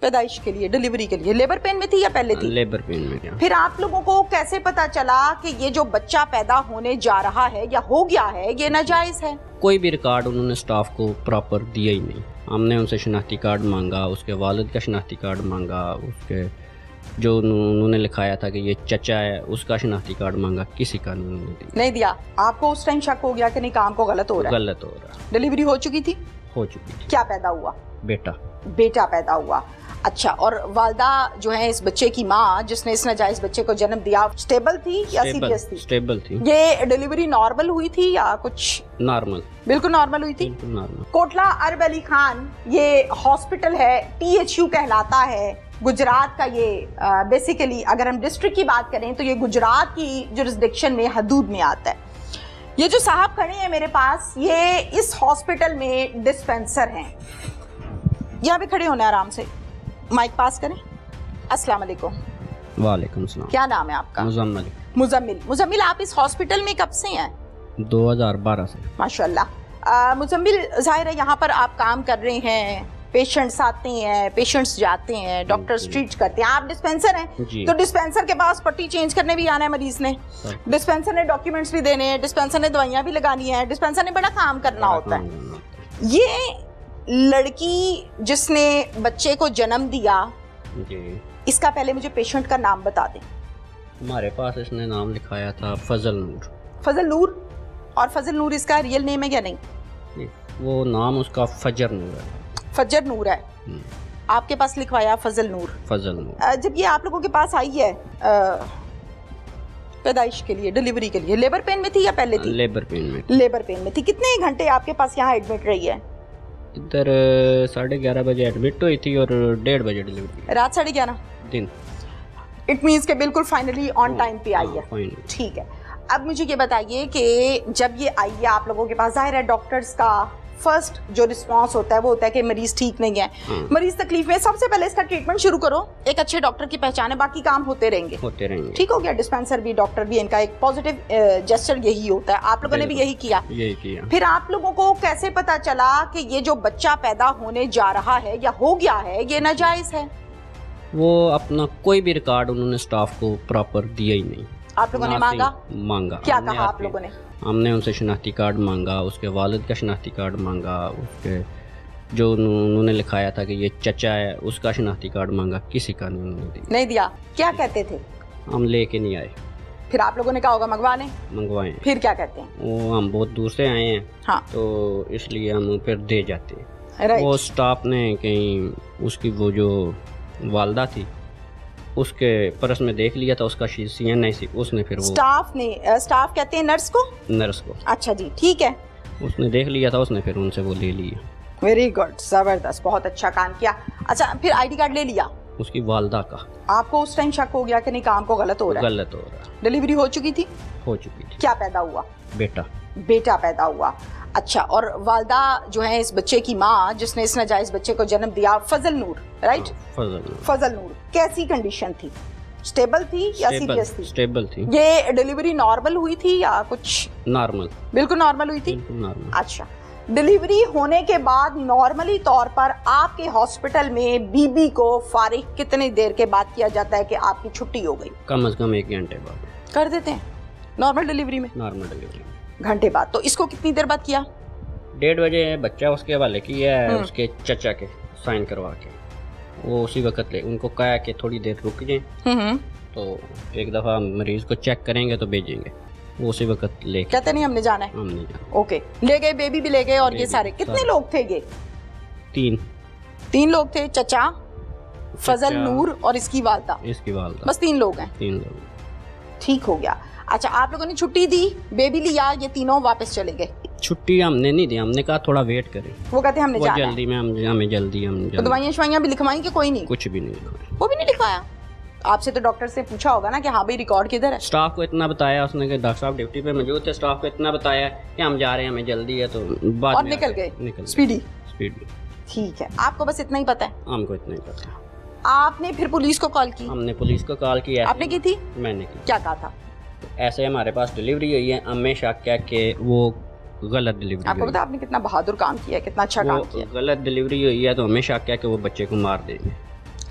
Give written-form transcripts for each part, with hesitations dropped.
پیدائش کے لیے ڈیلیوری کے لیے لیبر پین میں تھی یا پہلے تھی؟ لیبر پین میں کیا. پھر آپ لوگوں کو کیسے پتا چلا کہ یہ جو بچہ پیدا ہونے جا رہا ہے یا ہو گیا ہے یہ ناجائز ہے؟ کوئی بھی ریکارڈ انہوں نے سٹاف کو پراپر دیا ہی نہیں. ہم نے ان سے شناختی کارڈ مانگا, اس کے والد کا شناختی کارڈ مانگا, اس کے جو انہوں نے لکھایا تھا کہ یہ چچا ہے اس کا شناختی کارڈ مانگا, کسی کا نہیں دیا. آپ کو اس ٹائم شک ہو گیا کہ نہیں کام کو غلط ہو رہا ہے؟ غلط ہو رہا. ڈیلیوری ہو چکی تھی؟ ہو چکی تھی. کیا پیدا ہوا؟ بیٹا پیدا ہوا. اچھا, اور والدہ جو ہے اس بچے کی ماں جس نے اس ناجائز بچے کو جنم دیا اسٹیبل تھی یا سیریس تھی؟ اسٹیبل تھی. یہ ڈیلیوری نارمل ہوئی تھی یا کچھ؟ نارمل, بالکل نارمل ہوئی تھی. کوٹلہ ارب علی خان یہ ہاسپٹل ہے, THU کہلاتا ہے گجرات کا. یہ بیسیکلی اگر ہم ڈسٹرکٹ کی بات کریں تو یہ گجرات کی جورسڈکشن میں حدود میں آتا ہے. یہ جو صاحب کھڑے ہیں میرے پاس یہ اس ہاسپٹل میں ڈسپینسر ہیں. یہاں پہ کھڑے ہونا آرام سے, مائک پاس کریں. السلام علیکم. وعلیکم السلام. کیا نام ہے آپ کا؟ مزمل. آپ اس ہاسپٹل میں کب سے ہیں؟ 2012 سے. ماشاءاللہ. مزمل, ظاہر ہے یہاں پر آپ کام کر رہے ہیں, پیشنٹس آتے ہیں, پیشنٹس جاتے ہیں, ڈاکٹرز ٹریٹ کرتے ہیں, آپ ڈسپینسر ہیں تو ڈسپینسر کے پاس پٹی چینج کرنے بھی آنا ہے مریض نے, ڈسپینسر نے ڈاکیومنٹس بھی دینے ہیں, ڈسپینسر نے دوائیاں بھی لگانی ہیں, ڈسپینسر نے بڑا کام کرنا ہوتا ہے. یہ لڑکی جس نے بچے کو جنم دیا اس کا پہلے مجھے پیشنٹ کا نام بتا دیں. ہمارے پاس اس نے نام لکھایا تھا فضل نور. فضل نور. اور فضل نور اس کا ریئل نیم ہے یا نہیں؟ وہ نام اس کا فجر نور ہے. فجر نور ہے. آپ کے پاس لکھوایا فضل نور. جب یہ آپ لوگوں کے پاس آئی ہے پیدائش کے لیے ڈیلیوری کے لیے لیبر پین میں تھی یا پہلے تھی؟ لیبر پین میں تھی. کتنے گھنٹے آپ کے پاس یہاں ایڈمٹ رہی ہے؟ ادھر 11:30 بجے ایڈمٹ ہوئی تھی اور 1:30 بجے ڈیلیوری. رات 11:30 دن. اٹ مینس کہ بالکل فائنلی آن ٹائم پہ آئی ہے. ٹھیک ہے. اب مجھے یہ بتائیے کہ جب یہ آئی ہے آپ لوگوں کے پاس, ظاہر ہے ڈاکٹرز کا فرسٹ جو رسپانس ہوتا ہے وہ ہوتا ہے کہ مریض ٹھیک نہیں ہے, مریض تکلیف میں, سب سے پہلے اس کا ٹریٹمنٹ شروع کرو. ایک اچھے ڈاکٹر کی پہچان ہے, باقی کام ہوتے رہیں گے. ٹھیک ہو گیا. ڈسپینسر بھی, ڈاکٹر بھی, ان کا ایک پازیٹیو جسچر یہی ہوتا ہے. آپ لوگوں نے بھی یہی کیا. پھر آپ لوگوں کو کیسے پتا چلا کہ یہ جو بچہ پیدا ہونے جا رہا ہے یا ہو گیا ہے یہ ناجائز ہے؟ وہ اپنا کوئی بھی ریکارڈ انہوں نے سٹاف کو پراپر دیا ہی نہیں. آپ لوگوں نے مانگا. کیا کہا آپ لوگوں نے؟ ہم نے ان سے شناختی کارڈ مانگا, اس کے والد کا شناختی کارڈ مانگا, اس کے جو انہوں نے لکھایا تھا کہ یہ چچا ہے اس کا شناختی کارڈ مانگا, کسی کا نہیں دیا. کیا کہتے تھے؟ ہم لے کے نہیں آئے. پھر آپ لوگوں نے کہا ہوگا منگوائیں. پھر کیا کہتے ہیں؟ وہ ہم بہت دور سے آئے ہیں تو اس لیے ہم پھر دے جاتے ہیں. وہ سٹاف نے کہیں اس کی وہ جو والدہ تھی اس کے پرس میں دیکھ لیا تھا, اس کا CNI سی, اس نے پھر وہ سٹاف کہتے ہیں نرس کو. اچھا جی ٹھیک ہے. اس نے دیکھ لیا تھا, اس نے پھر ان سے وہ لے لیا. ویری گڈ, زبردست, بہت اچھا کام کیا. اچھا پھر ID کارڈ لے لیا اس کی والدہ کا. آپ کو اس ٹائم شک ہو گیا کہ نہیں کام کو غلط ہو رہا ہے؟ ڈیلیوری ہو چکی تھی؟ کیا پیدا ہوا؟ بیٹا پیدا ہوا. اچھا, اور والدہ جو ہے اس بچے کی ماں جس نے اس ناجائز بچے کو جنم دیا فضل نور, رائٹ؟ فضل نور. کیسی کنڈیشن تھی؟ اسٹیبل تھی یا سیریس تھی؟ اسٹیبل تھی. یہ ڈیلیوری نارمل ہوئی تھی یا کچھ؟ نارمل. بالکل نارمل ہوئی تھی. اچھا, ڈیلیوری ہونے کے بعد نارملی طور پر آپ کے ہاسپٹل میں بی کو فارغ کتنی دیر کے بعد کیا جاتا ہے کہ آپ کی چھٹی ہو گئی؟ کم از کم 1 گھنٹے بعد کر دیتے ہیں. نارمل ڈیلیوری میں گھنٹے بعد. تو اس کو کتنی دیر بعد کیا؟ 1:30 بجے بچہ اس کے حوالے کیا ہے, اس کے چچا کے سائن کروا کے. وہ اسی وقت لے ان کو کہا کہ تھوڑی دیر رک جائیں تو ایک دفعہ مریض کو چیک کریں گے تو بھیجیں گے. وہ اسی وقت لے کہتے نہیں ہم نے جانا ہے. ہم نہیں جانا. اوکے, لے گئے, بیبی بھی لے گئے. اور یہ سارے کتنے لوگ تھے؟ یہ 3 لوگ تھے. چچا, فضل نور اور اس کی والدہ. بس 3 لوگ ہیں. ٹھیک ہو گیا. اچھا, آپ لوگوں نے چھٹی دی, بیبی لیا, یہ تینوں واپس چلے گئے؟ چھٹی ہم نے نہیں دی, ہم نے کہا تھوڑا ویٹ کریں. وہ کہتے ہیں ہم نے جانا ہے جلدی میں, ہمیں جلدی. دوائیاں شوائیاں بھی لکھوائیں کہ کوئی نہیں؟ کچھ بھی نہیں لکھوایا. وہ بھی نہیں لکھوایا. آپ سے تو ڈاکٹر سے پوچھا ہوگا نا کہ ہاں بھائی ریکارڈ کدھر ہے؟ اسٹاف کو اتنا بتایا اس نے کہ ڈاکٹر صاحب ڈیوٹی پہ موجود تھے, اسٹاف کو اتنا بتایا کہ ہم جا رہے ہیں, ہمیں جلدی ہے, تو بعد اور نکل گئے اسپیڈی. ٹھیک ہے, آپ کو بس اتنا ہی پتا ہے؟ ہم کو اتنا ہی پتا ہے. آپ نے پھر پولیس کو کال کی؟ ہم نے پولیس کو کال کی. آپ نے کی تھی؟ میں نے کی. کیا کہا تھا؟ ایسے ہمارے پاس ڈیلیوری ہوئی ہے, ہمیں شک ہے کہ وہ غلط ڈیلیوری. آپ کو پتا آپ نے کتنا بہادر کام کیا ہے, کتنا اچھا کام کیا. غلط ڈیلیوری ہوئی ہے تو ہمیں شک ہے کہ وہ بچے کو مار دیں گے.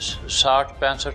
60-65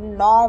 9